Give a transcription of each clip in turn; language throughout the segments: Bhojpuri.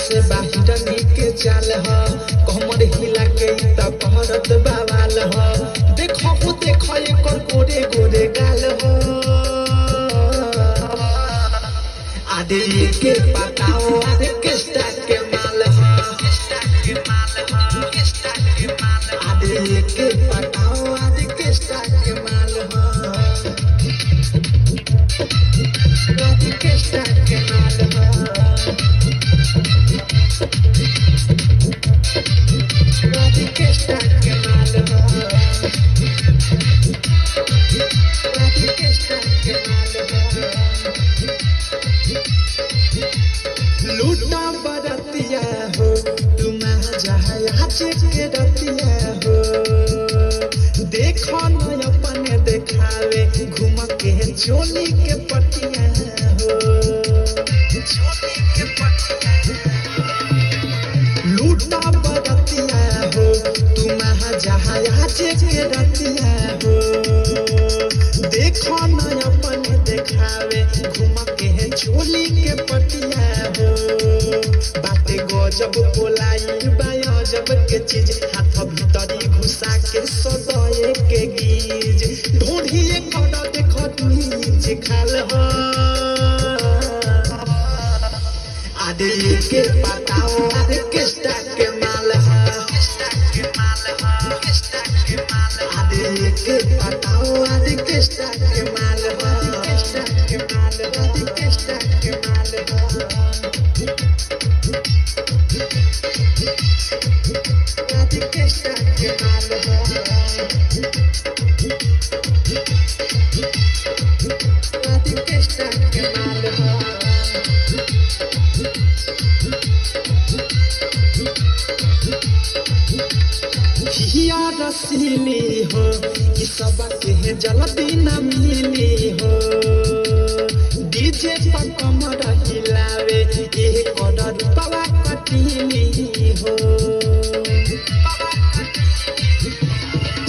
से बाहर के चाल ह कमर हिला के त कहरत बवाल ह देखो देखो एकर गोरे गोरे गाल ह आदे के पताओ आदे किस्ता के माल ह आदे के पताओ आदे किस्ता के माल ह आदे किस्ता के माल ह आदे किस्ता के माल ह आदे किस्ता के माल ह लूटा बरतिया हो तुम जहाज के रतिया हो देखो न अपने देखावे घूम के चोली के पटिया हो लूटा बरतिया हो तुम जहाज के रतिया हो देखो न अपने देखावे घूम के चोली के पटिया हो बाते गजब बोलाई बाजब के चीज हाथ भीतरी घुसा के सदये के गीज ढूंढिए खड़ा देखो नीचे खाल हो आदे के पताओ आदे किस्ता के माल है आदे के पताओ आदे किस्ता के माल है आदे किस्ता के माल है आदे किस्ता के माल है आदे किस्ता के माल है हिया रसीली हो कि सब के जल्दी न मिली हो डीजे पर कमर हिलावे ये कदर पवा कटीली हो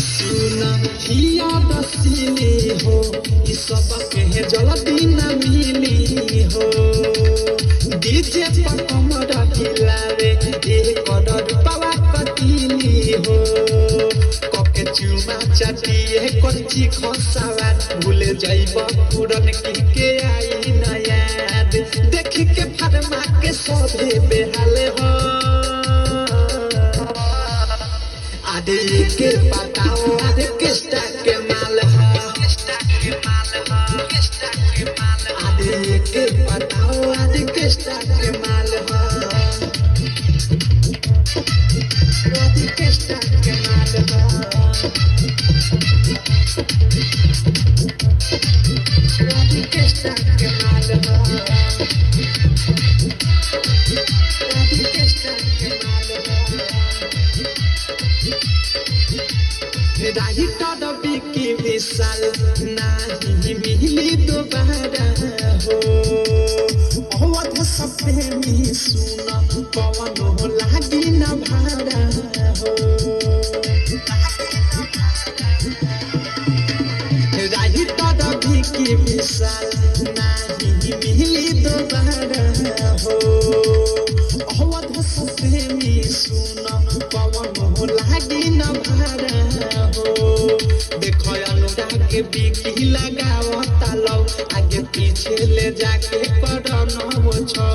सुन हिया रसीली हो कि सब के जल्दी न मिली हो डीजे पर कमर हिलावे ये कदर पवा कटीली हो कके चुमा चाटिए कच्ची खसावा भूले जाइब पुरन की के आई न याद देखी के फरमा के सभे बेहाल हो आदे के पताओ आदे किस्ता के माल है आदे के पताओ आदे किस्ता के माल है आदे किस्ता के माल है आदे किस्ता के माल है आदे किस्ता के माल है राही टडबी की मिसाल नाही मिली दोबारा हो अवध सपने में सुना पवन हो लागी न भाड़ा हो राही टडबी की मिसाल नाही मिली दोबारा हो अवध सपने में सुना पवन हो लागी न भाड़ा हो देखो अनुराग के बिकी लगाओ तालो आगे पीछे ले जाके करनो वो छो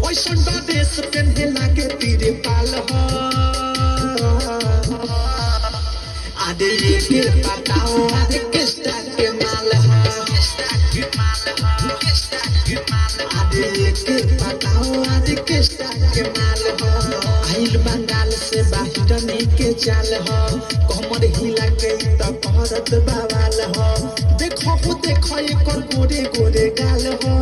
ओइसन ड्रेस पहने लागे तीरे पाल हो आदे के पताओ आदे किस्ता के माल है आदे के पताओ आदे किस्ता के माल है आइल बंगाल से बाहर के चाल हो कमर हिला के त कहरत बवाल हो देखो देखो एकर गोरे गोरे गाल हो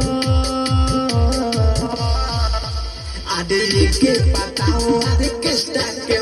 आदे के पताओ आदे किस्ता के